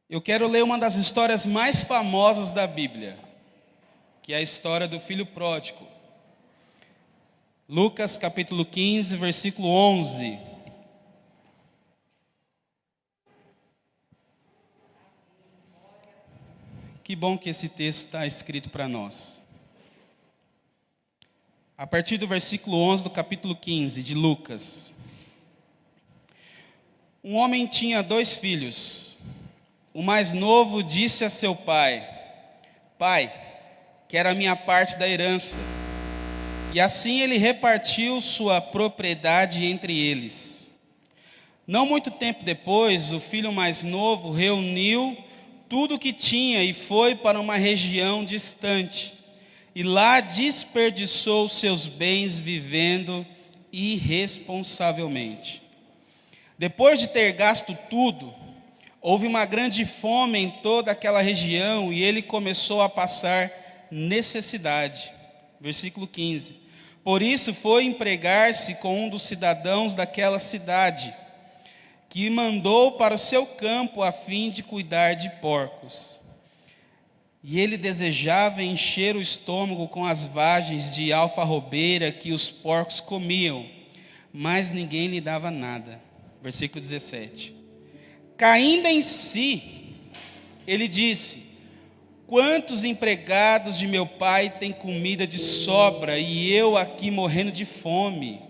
Eu quero ler uma das histórias mais famosas da Bíblia, que é a história do filho pródigo. Lucas capítulo 15, versículo 11. Que bom que esse texto está escrito para nós. A partir do versículo 11 do capítulo 15 de Lucas. Um homem tinha 2 filhos. O mais novo disse a seu pai: Pai, quero a minha parte da herança. E assim ele repartiu sua propriedade entre eles. Não muito tempo depois, o filho mais novo reuniu tudo o que tinha e foi para uma região distante. E lá desperdiçou seus bens vivendo irresponsavelmente. Depois de ter gasto tudo, houve uma grande fome em toda aquela região e ele começou a passar necessidade. Versículo 15. Por isso foi empregar-se com um dos cidadãos daquela cidade, que mandou para o seu campo a fim de cuidar de porcos. E ele desejava encher o estômago com as vagens de alfarrobeira que os porcos comiam, mas ninguém lhe dava nada. Versículo 17. Caindo em si, ele disse: Quantos empregados de meu pai têm comida de sobra e eu aqui morrendo de fome?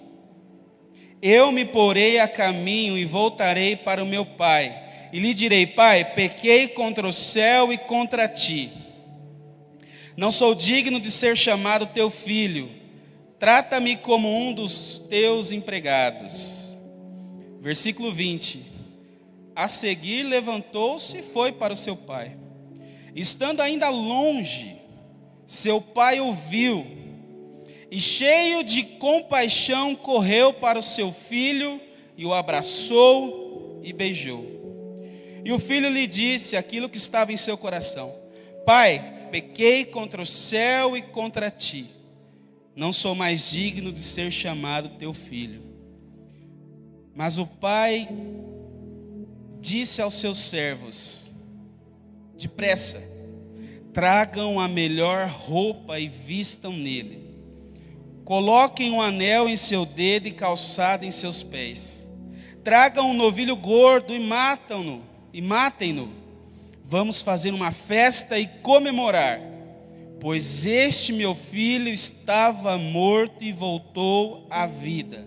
Eu me porei a caminho e voltarei para o meu pai, e lhe direi: Pai, pequei contra o céu e contra ti. Não sou digno de ser chamado teu filho. Trata-me como um dos teus empregados. Versículo 20. A seguir levantou-se e foi para o seu pai. Estando ainda longe, seu pai ouviu, e cheio de compaixão correu para o seu filho, e o abraçou e beijou. E o filho lhe disse aquilo que estava em seu coração: Pai, pequei contra o céu e contra ti. Não sou mais digno de ser chamado teu filho. Mas o pai disse aos seus servos: Depressa, tragam a melhor roupa e vistam nele. Coloquem um anel em seu dedo e calçado em seus pés. Tragam um novilho gordo e matem-no. Vamos fazer uma festa e comemorar, pois este meu filho estava morto e voltou à vida.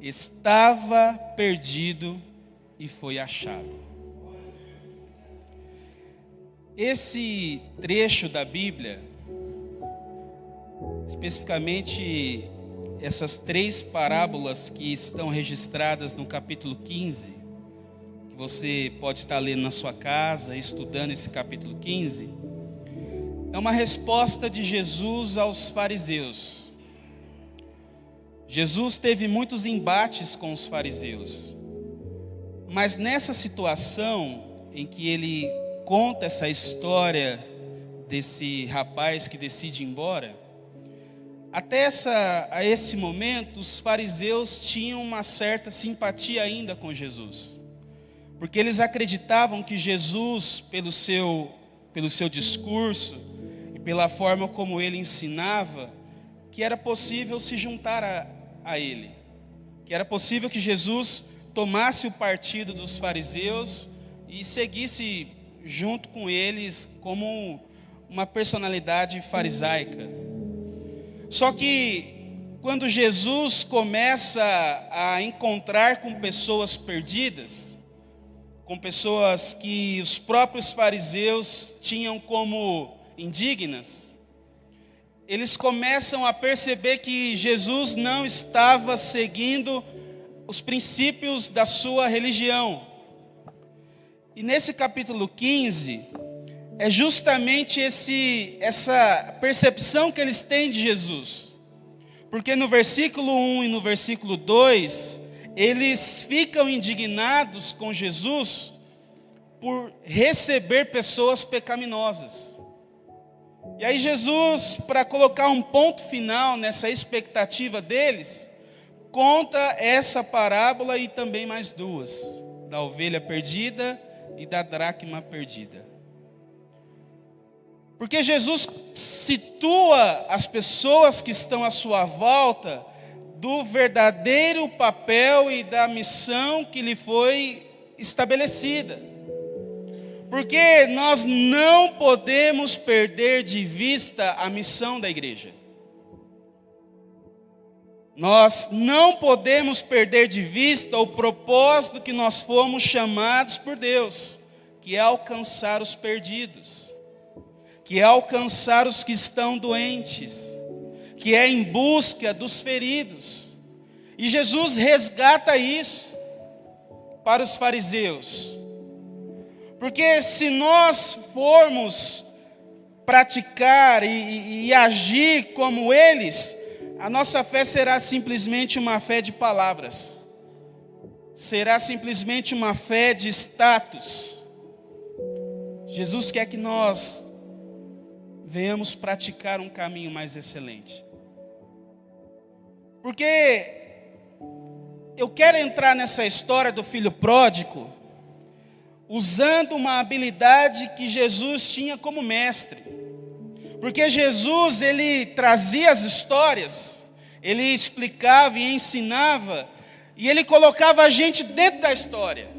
Estava perdido e foi achado. Esse trecho da Bíblia, especificamente essas 3 parábolas que estão registradas no capítulo 15, que você pode estar lendo na sua casa, estudando esse capítulo 15, é uma resposta de Jesus aos fariseus. Jesus teve muitos embates com os fariseus, mas nessa situação em que ele conta essa história desse rapaz que decide ir embora, até a esse momento os fariseus tinham uma certa simpatia ainda com Jesus, porque eles acreditavam que Jesus, pelo seu discurso e pela forma como ele ensinava, que era possível se juntar a ele, que era possível que Jesus tomasse o partido dos fariseus e seguisse junto com eles como uma personalidade farisaica. Só que quando Jesus começa a encontrar com pessoas perdidas, com pessoas que os próprios fariseus tinham como indignas, eles começam a perceber que Jesus não estava seguindo os princípios da sua religião. E nesse capítulo 15, é justamente essa percepção que eles têm de Jesus. Porque no versículo 1 e no versículo 2, eles ficam indignados com Jesus por receber pessoas pecaminosas. E aí Jesus, para colocar um ponto final nessa expectativa deles, conta essa parábola e também mais 2, da ovelha perdida e da dracma perdida. Porque Jesus situa as pessoas que estão à sua volta do verdadeiro papel e da missão que lhe foi estabelecida. Porque nós não podemos perder de vista a missão da igreja. Nós não podemos perder de vista o propósito que nós fomos chamados por Deus, que é alcançar os perdidos, que é alcançar os que estão doentes, que é em busca dos feridos. E Jesus resgata isso para os fariseus. Porque se nós formos praticar e agir como eles, a nossa fé será simplesmente uma fé de palavras. Será simplesmente uma fé de status. Jesus quer que nós venhamos praticar um caminho mais excelente. Porque eu quero entrar nessa história do filho pródigo usando uma habilidade que Jesus tinha como mestre. Porque Jesus, ele trazia as histórias, ele explicava e ensinava, e ele colocava a gente dentro da história.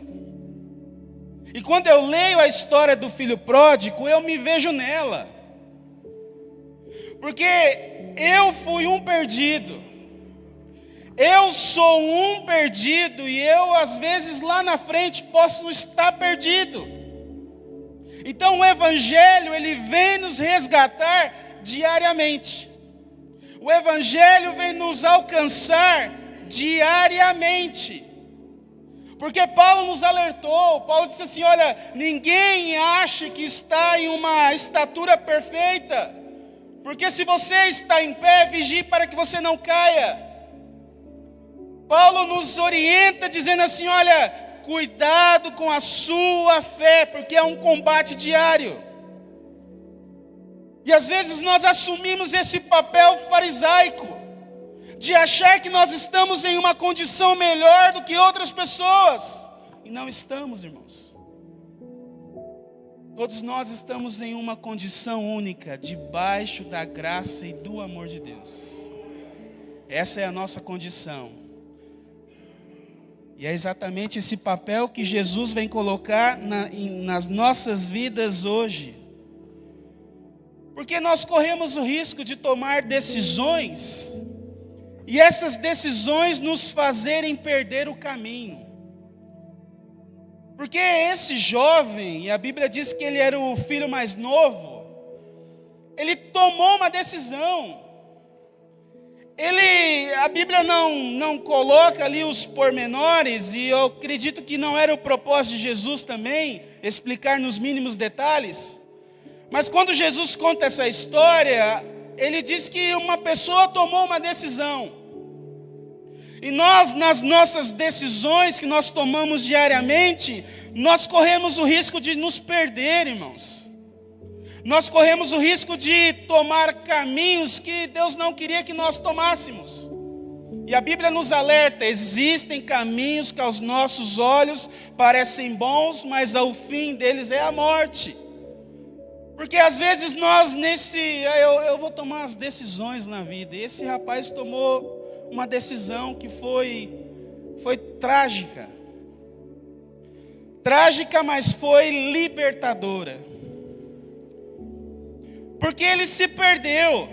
E quando eu leio a história do filho pródigo, eu me vejo nela. Porque eu fui um perdido. Eu sou um perdido e eu, às vezes, lá na frente, posso estar perdido. Então, o Evangelho, ele vem nos resgatar diariamente. O Evangelho vem nos alcançar diariamente. Porque Paulo nos alertou, Paulo disse assim, olha, ninguém acha que está em uma estatura perfeita. Porque se você está em pé, vigie para que você não caia. Paulo nos orienta dizendo assim, olha, cuidado com a sua fé, porque é um combate diário. E às vezes nós assumimos esse papel farisaico, de achar que nós estamos em uma condição melhor do que outras pessoas. E não estamos, irmãos. Todos nós estamos em uma condição única, debaixo da graça e do amor de Deus. Essa é a nossa condição. E é exatamente esse papel que Jesus vem colocar nas nossas vidas hoje. Porque nós corremos o risco de tomar decisões, e essas decisões nos fazerem perder o caminho. Porque esse jovem, e a Bíblia diz que ele era o filho mais novo, ele tomou uma decisão. A Bíblia não coloca ali os pormenores, e eu acredito que não era o propósito de Jesus também, explicar nos mínimos detalhes. Mas quando Jesus conta essa história, ele diz que uma pessoa tomou uma decisão. E nós, nas nossas decisões que nós tomamos diariamente, nós corremos o risco de nos perder, irmãos. Nós corremos o risco de tomar caminhos que Deus não queria que nós tomássemos. E a Bíblia nos alerta, existem caminhos que aos nossos olhos parecem bons, mas o fim deles é a morte. Porque às vezes nós eu vou tomar as decisões na vida. E esse rapaz tomou uma decisão que foi trágica. Trágica, mas foi libertadora. Porque ele se perdeu.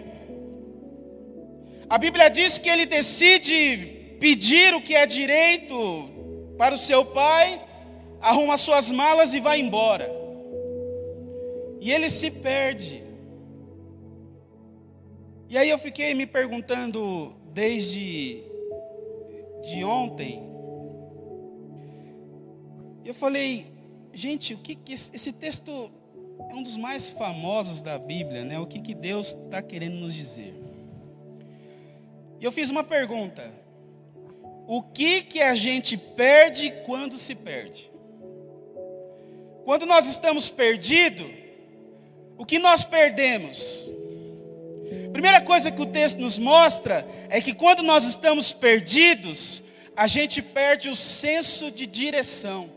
A Bíblia diz que ele decide pedir o que é direito para o seu pai, arruma suas malas e vai embora. E ele se perde. E aí eu fiquei me perguntando desde ontem. Eu falei, gente, o que esse texto é um dos mais famosos da Bíblia, né? O que Deus está querendo nos dizer? E eu fiz uma pergunta. O que a gente perde quando se perde? Quando nós estamos perdidos, o que nós perdemos? Primeira coisa que o texto nos mostra é que quando nós estamos perdidos, a gente perde o senso de direção.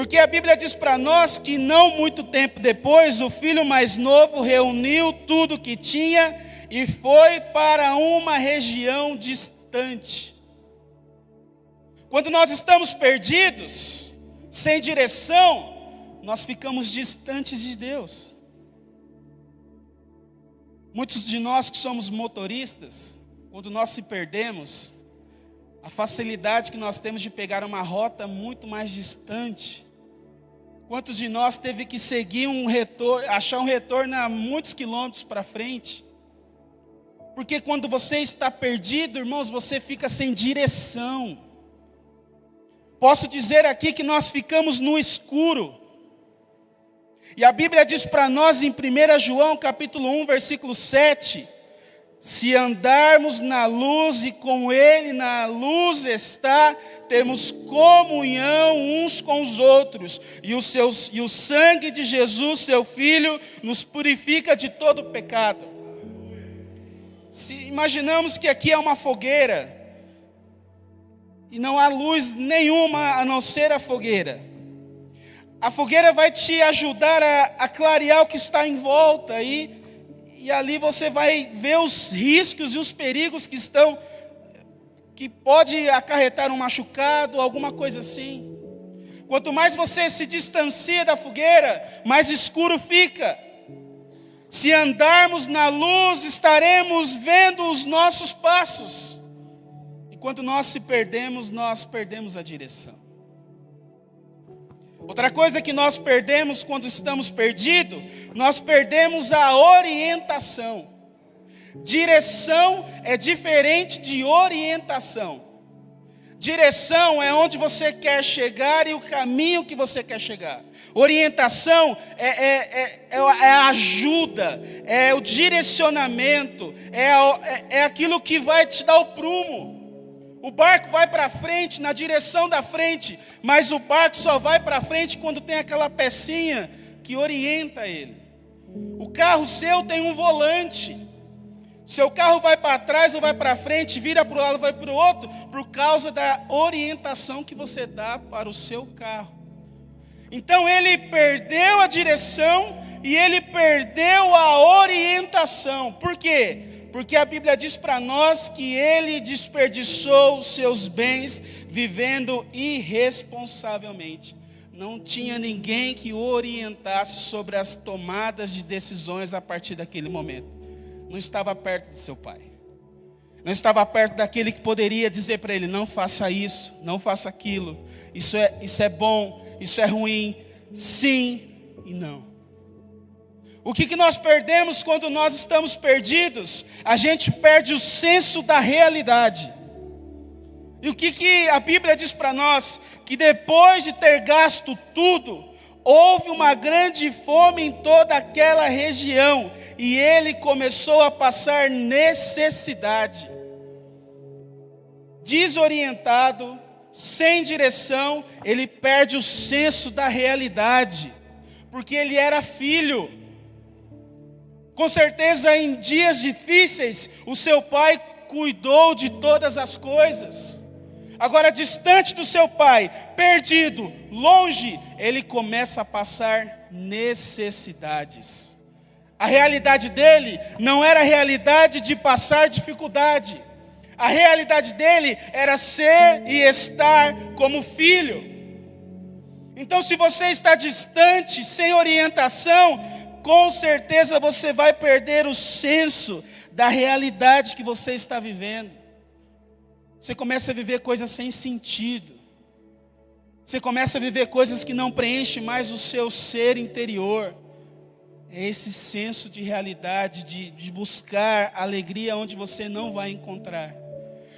Porque a Bíblia diz para nós que não muito tempo depois, o filho mais novo reuniu tudo que tinha e foi para uma região distante. Quando nós estamos perdidos, sem direção, nós ficamos distantes de Deus. Muitos de nós que somos motoristas, quando nós se perdemos, a facilidade que nós temos de pegar uma rota muito mais distante. Quantos de nós teve que seguir achar um retorno a muitos quilômetros para frente? Porque quando você está perdido, irmãos, você fica sem direção. Posso dizer aqui que nós ficamos no escuro. E a Bíblia diz para nós em 1 João capítulo 1, versículo 7, se andarmos na luz e com Ele na luz está, temos comunhão uns com os outros, e o sangue de Jesus, seu Filho, nos purifica de todo pecado. Se imaginamos que aqui é uma fogueira, e não há luz nenhuma a não ser a fogueira. A fogueira vai te ajudar a clarear o que está em volta, e ali você vai ver os riscos e os perigos que pode acarretar um machucado, alguma coisa assim. Quanto mais você se distancia da fogueira, mais escuro fica. Se andarmos na luz, estaremos vendo os nossos passos. E quando nós perdemos a direção. Outra coisa que nós perdemos quando estamos perdidos, nós perdemos a orientação. Direção é diferente de orientação. Direção é onde você quer chegar e o caminho que você quer chegar. Orientação é a ajuda, é o direcionamento, é aquilo que vai te dar o prumo. O barco vai para frente, na direção da frente, mas o barco só vai para frente quando tem aquela pecinha que orienta ele. O carro seu tem um volante. Seu carro vai para trás ou vai para frente, vira para o lado ou vai para o outro, por causa da orientação que você dá para o seu carro. Então ele perdeu a direção e ele perdeu a orientação. Por quê? Porque a Bíblia diz para nós que ele desperdiçou os seus bens vivendo irresponsavelmente. Não tinha ninguém que o orientasse sobre as tomadas de decisões a partir daquele momento. Não estava perto de seu pai. Não estava perto daquele que poderia dizer para ele, não faça isso, não faça aquilo. Isso é bom, isso é ruim, sim e não. O que nós perdemos quando nós estamos perdidos? A gente perde o senso da realidade. E o que a Bíblia diz para nós? Que depois de ter gasto tudo, houve uma grande fome em toda aquela região. E ele começou a passar necessidade. Desorientado, sem direção, ele perde o senso da realidade. Porque ele era filho. Com certeza, em dias difíceis, o seu pai cuidou de todas as coisas. Agora, distante do seu pai, perdido, longe, ele começa a passar necessidades. A realidade dele não era a realidade de passar dificuldade. A realidade dele era ser e estar como filho. Então, se você está distante, sem orientação, com certeza você vai perder o senso da realidade que você está vivendo. Você começa a viver coisas sem sentido. Você começa a viver coisas que não preenchem mais o seu ser interior. É esse senso de realidade, de buscar alegria onde você não vai encontrar.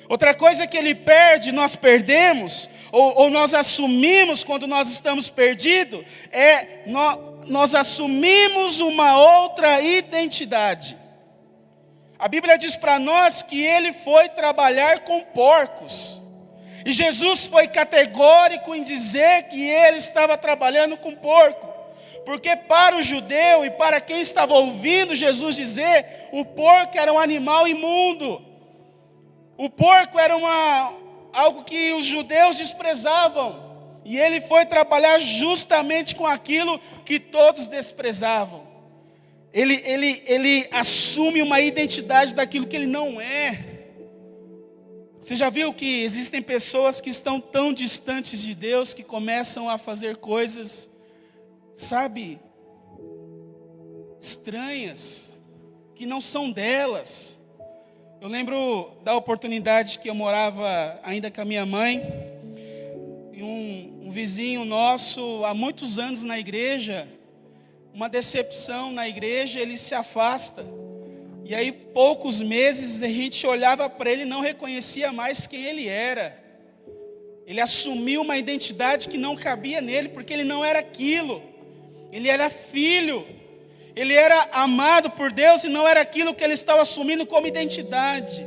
Outra coisa que ele perde, nós perdemos, ou nós assumimos quando nós estamos perdidos, nós assumimos uma outra identidade. A Bíblia diz para nós que ele foi trabalhar com porcos. E Jesus foi categórico em dizer que ele estava trabalhando com porco. Porque para o judeu e para quem estava ouvindo Jesus dizer, o porco era um animal imundo. O porco era algo que os judeus desprezavam. E ele foi trabalhar justamente com aquilo que todos desprezavam. Ele assume uma identidade daquilo que ele não é. Você já viu que existem pessoas que estão tão distantes de Deus que começam a fazer coisas, sabe, estranhas, que não são delas. Eu lembro da oportunidade que eu morava ainda com a minha mãe, e um vizinho nosso, há muitos anos na igreja, uma decepção na igreja, ele se afasta. E aí, poucos meses, a gente olhava para ele e não reconhecia mais quem ele era. Ele assumiu uma identidade que não cabia nele, porque ele não era aquilo. Ele era filho. Ele era amado por Deus e não era aquilo que ele estava assumindo como identidade.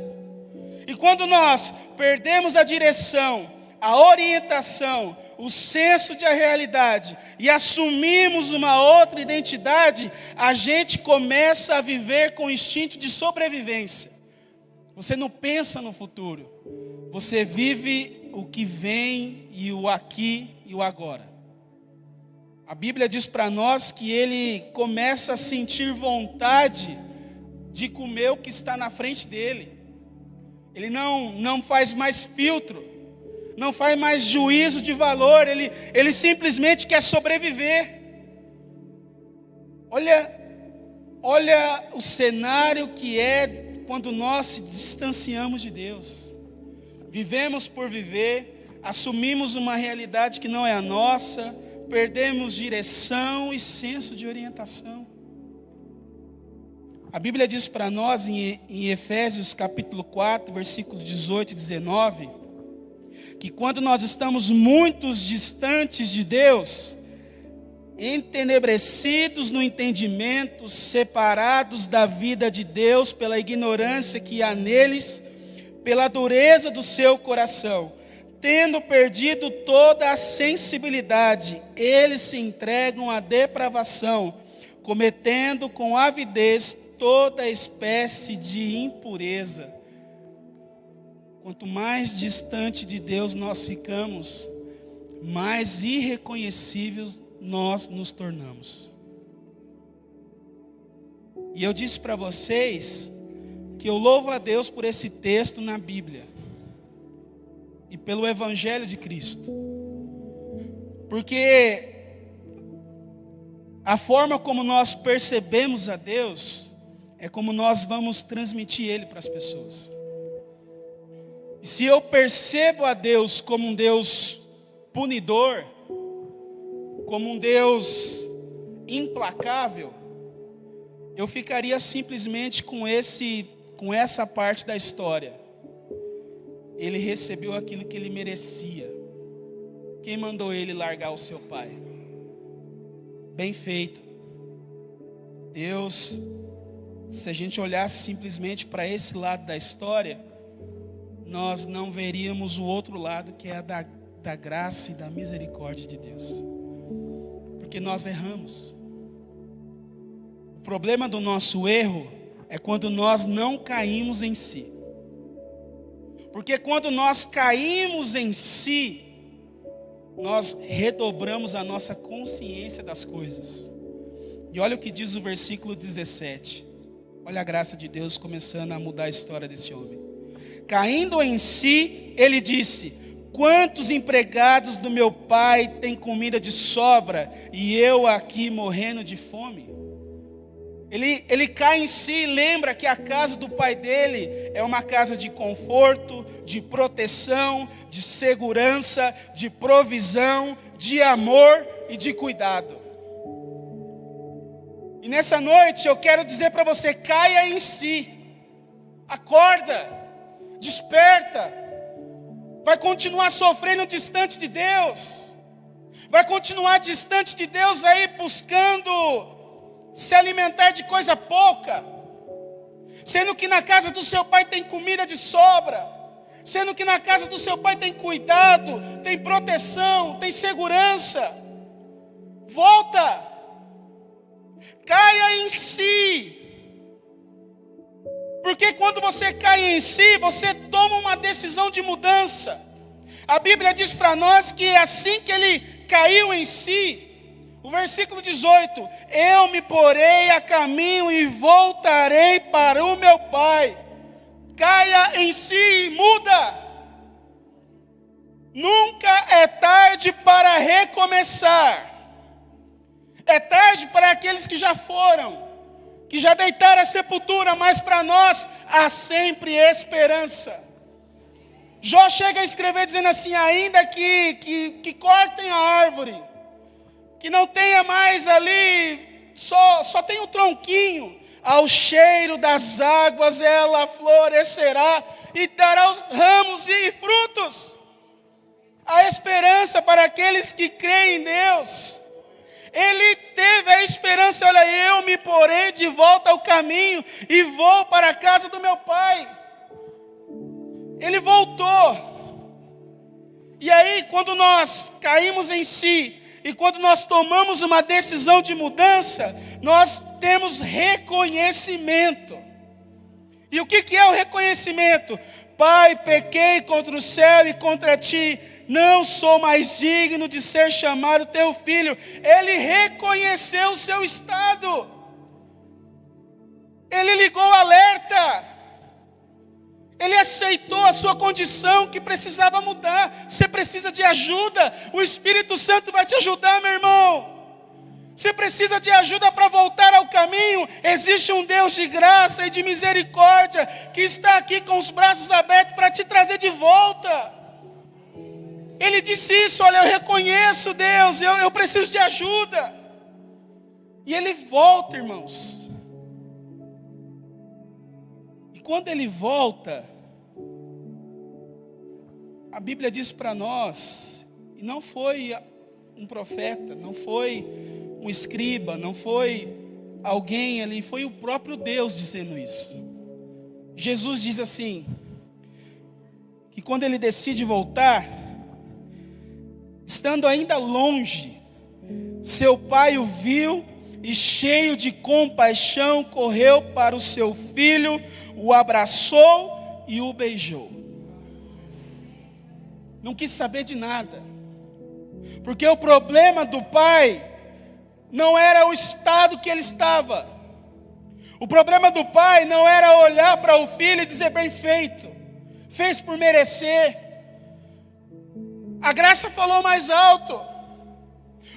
E quando nós perdemos a direção, a orientação, o senso de realidade e assumimos uma outra identidade, a gente começa a viver com instinto de sobrevivência. Você não pensa no futuro, você vive o que vem e o aqui e o agora. A Bíblia diz para nós que ele começa a sentir vontade de comer o que está na frente dele. Ele não faz mais filtro, não faz mais juízo de valor, ele simplesmente quer sobreviver. Olha o cenário que é quando nós se distanciamos de Deus. Vivemos por viver, assumimos uma realidade que não é a nossa, perdemos direção e senso de orientação. A Bíblia diz para nós em Efésios capítulo 4, versículo 18 e 19, que quando nós estamos muito distantes de Deus, entenebrecidos no entendimento, separados da vida de Deus pela ignorância que há neles, pela dureza do seu coração, tendo perdido toda a sensibilidade, eles se entregam à depravação, cometendo com avidez toda espécie de impureza. Quanto mais distante de Deus nós ficamos, mais irreconhecíveis nós nos tornamos. E eu disse para vocês que eu louvo a Deus por esse texto na Bíblia e pelo Evangelho de Cristo, porque a forma como nós percebemos a Deus é como nós vamos transmitir Ele para as pessoas. E se eu percebo a Deus como um Deus punidor, como um Deus implacável, eu ficaria simplesmente com essa parte da história. Ele recebeu aquilo que ele merecia. Quem mandou ele largar o seu pai? Bem feito. Deus, se a gente olhasse simplesmente para esse lado da história, nós não veríamos o outro lado, que é a da graça e da misericórdia de Deus. Porque nós erramos. O problema do nosso erro é quando nós não caímos em si. Porque quando nós caímos em si, nós redobramos a nossa consciência das coisas. E olha o que diz o versículo 17. Olha a graça de Deus começando a mudar a história desse homem. Caindo em si, ele disse: quantos empregados do meu pai têm comida de sobra e eu aqui morrendo de fome? Ele cai em si e lembra que a casa do pai dele é uma casa de conforto, de proteção, de segurança, de provisão, de amor e de cuidado. E nessa noite eu quero dizer para você: caia em si, acorda, desperta. Vai continuar sofrendo distante de Deus, vai continuar distante de Deus aí buscando se alimentar de coisa pouca, sendo que na casa do seu pai tem comida de sobra, sendo que na casa do seu pai tem cuidado, tem proteção, tem segurança. Volta, caia em si, porque quando você cai em si, você toma uma decisão de mudança. A Bíblia diz para nós que assim que ele caiu em si, o versículo 18: eu me porei a caminho e voltarei para o meu pai. Caia em si e muda. Nunca é tarde para recomeçar. É tarde para aqueles que já foram, que já deitaram a sepultura, mas para nós há sempre esperança. Jó chega a escrever dizendo assim: ainda que cortem a árvore, que não tenha mais ali, só tem um tronquinho, ao cheiro das águas ela florescerá e dará os ramos e frutos. A esperança para aqueles que creem em Deus. Ele teve a esperança: olha, eu me porei de volta ao caminho e vou para a casa do meu pai. Ele voltou. E aí, quando nós caímos em si, e quando nós tomamos uma decisão de mudança, nós temos reconhecimento. E o que é o reconhecimento? Pai, pequei contra o céu e contra ti, não sou mais digno de ser chamado teu filho. Ele reconheceu o seu estado. Ele ligou o alerta. Ele aceitou a sua condição que precisava mudar. Você precisa de ajuda. O Espírito Santo vai te ajudar, meu irmão. Você precisa de ajuda para voltar ao caminho. Existe um Deus de graça e de misericórdia que está aqui com os braços abertos para te trazer de volta. Ele disse isso: olha, eu reconheço Deus, eu preciso de ajuda. E ele volta, irmãos. E quando ele volta, a Bíblia diz para nós, e não foi um profeta, não foi um escriba, não foi alguém ali, foi o próprio Deus dizendo isso. Jesus diz assim, que quando ele decide voltar, estando ainda longe, seu pai o viu e, cheio de compaixão, correu para o seu filho, o abraçou e o beijou. Não quis saber de nada, porque o problema do pai não era o estado que ele estava. O problema do pai não era olhar para o filho e dizer: bem feito, fez por merecer. A graça falou mais alto,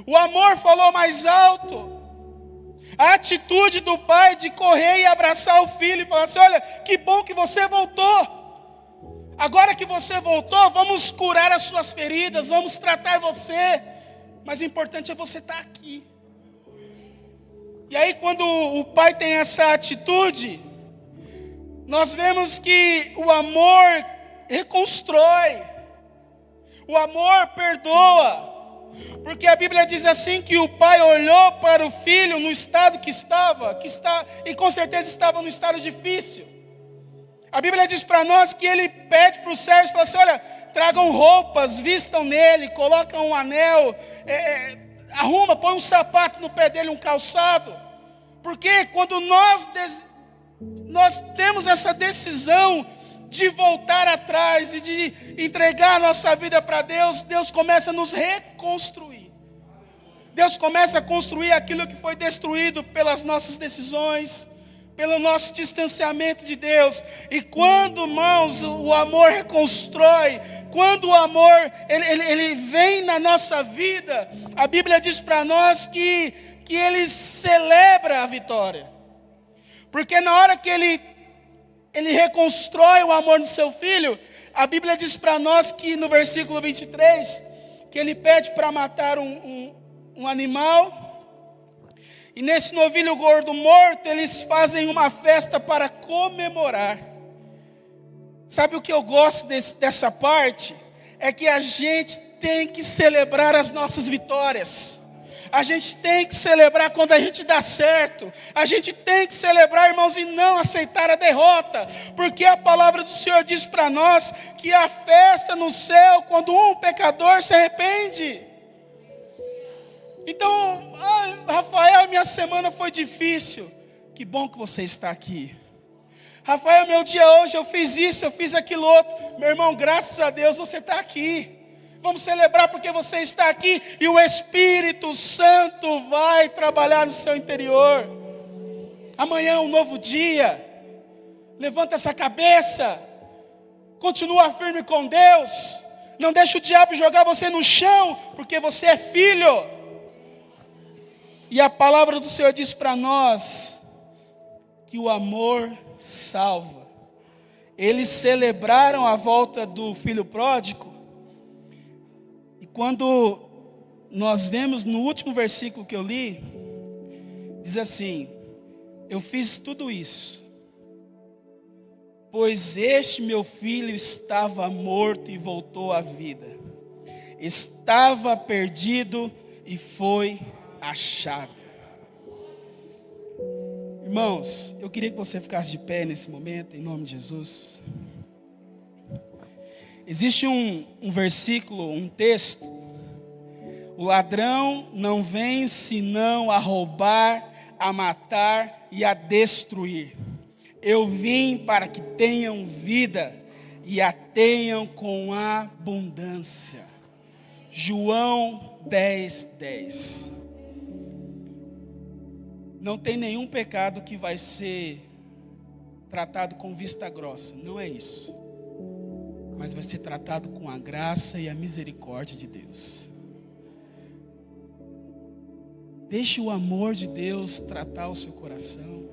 o amor falou mais alto. A atitude do pai de correr e abraçar o filho e falar assim: olha, que bom que você voltou. Agora que você voltou, vamos curar as suas feridas, vamos tratar você. Mas o importante é você estar aqui. E aí, quando o pai tem essa atitude, nós vemos que o amor reconstrói, o amor perdoa. Porque a Bíblia diz assim que o pai olhou para o filho no estado que estava, e com certeza estava no estado difícil. A Bíblia diz para nós que ele pede para os servos, fala assim: olha, tragam roupas, vistam nele, colocam um anel, arruma, põe um sapato no pé dele, um calçado. Porque quando nós temos essa decisão de voltar atrás e de entregar a nossa vida para Deus, Deus começa a nos reconstruir. Deus começa a construir aquilo que foi destruído pelas nossas decisões, pelo nosso distanciamento de Deus. E quando, irmãos, o amor reconstrói, quando o amor ele vem na nossa vida, a Bíblia diz para nós que ele celebra a vitória. Porque na hora que ele reconstrói o amor do seu filho, a Bíblia diz para nós que no versículo 23, que ele pede para matar um animal. E nesse novilho gordo morto, eles fazem uma festa para comemorar. Sabe o que eu gosto dessa parte? É que a gente tem que celebrar as nossas vitórias. A gente tem que celebrar quando a gente dá certo. A gente tem que celebrar, irmãos, e não aceitar a derrota. Porque a palavra do Senhor diz para nós que a festa no céu quando um pecador se arrepende. Então, Rafael, minha semana foi difícil. Que bom que você está aqui. Rafael, meu dia hoje, eu fiz isso, eu fiz aquilo outro. Meu irmão, graças a Deus você está aqui. Vamos celebrar porque você está aqui e o Espírito Santo vai trabalhar no seu interior. Amanhã é um novo dia. Levanta essa cabeça. Continua firme com Deus. Não deixe o diabo jogar você no chão, porque você é filho. E a palavra do Senhor diz para nós que o amor salva. Eles celebraram a volta do filho pródigo. E quando nós vemos no último versículo que eu li, diz assim: eu fiz tudo isso, pois este meu filho estava morto e voltou à vida. Estava perdido e foi achado. Irmãos, eu queria que você ficasse de pé nesse momento, em nome de Jesus. Existe um versículo, um texto. O ladrão não vem senão a roubar, a matar e a destruir. Eu vim para que tenham vida e a tenham com abundância. João 10:10. Não tem nenhum pecado que vai ser tratado com vista grossa, não é isso. Mas vai ser tratado com a graça e a misericórdia de Deus. Deixe o amor de Deus tratar o seu coração.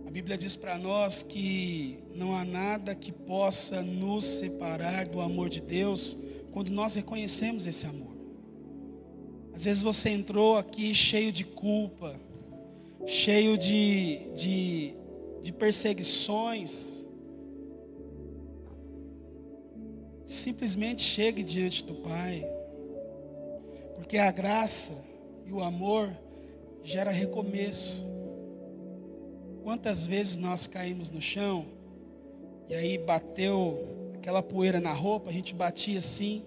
A Bíblia diz para nós que não há nada que possa nos separar do amor de Deus quando nós reconhecemos esse amor. Às vezes você entrou aqui cheio de culpa, cheio de perseguições. Simplesmente chegue diante do Pai, porque a graça e o amor gera recomeço. Quantas vezes nós caímos no chão e aí bateu aquela poeira na roupa, a gente batia assim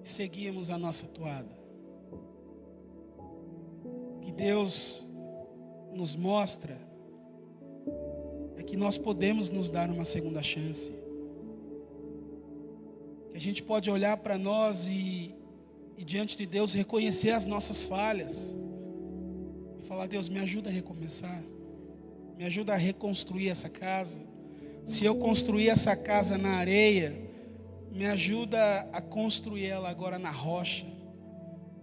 e seguíamos a nossa toada. Que Deus nos mostra é que nós podemos nos dar uma segunda chance. Que a gente pode olhar para nós e diante de Deus reconhecer as nossas falhas e falar: Deus, me ajuda a recomeçar, me ajuda a reconstruir essa casa. Se eu construir essa casa na areia, me ajuda a construir ela agora na rocha.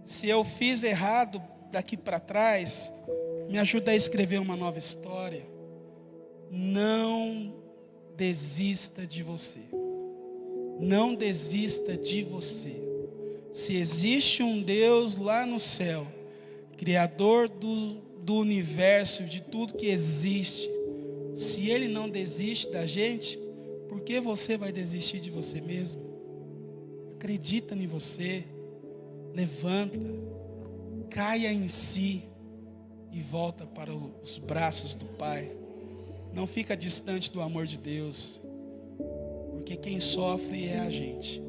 Se eu fiz errado daqui para trás, me ajuda a escrever uma nova história. Não desista de você. Não desista de você. Se existe um Deus lá no céu, Criador do universo, de tudo que existe, se Ele não desiste da gente, por que você vai desistir de você mesmo? Acredita em você, levanta, caia em si e volta para os braços do Pai. Não fica distante do amor de Deus, porque quem sofre é a gente.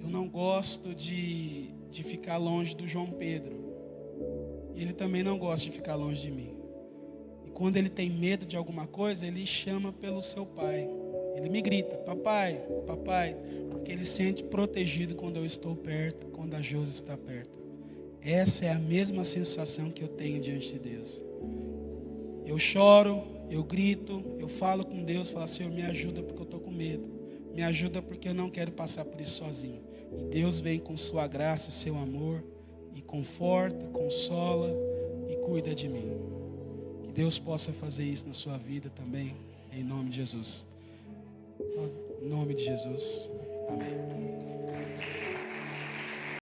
Eu não gosto de ficar longe do João Pedro. E ele também não gosta de ficar longe de mim. E quando ele tem medo de alguma coisa, ele chama pelo seu pai. Ele me grita: papai, papai, porque ele se sente protegido quando eu estou perto, quando a Josi está perto. Essa é a mesma sensação que eu tenho diante de Deus. Eu choro, eu grito, eu falo com Deus, falo: Senhor, me ajuda porque eu estou com medo. Me ajuda porque eu não quero passar por isso sozinho. E Deus vem com sua graça, seu amor, e conforta, consola e cuida de mim. Que Deus possa fazer isso na sua vida também, em nome de Jesus. Em nome de Jesus. Amém.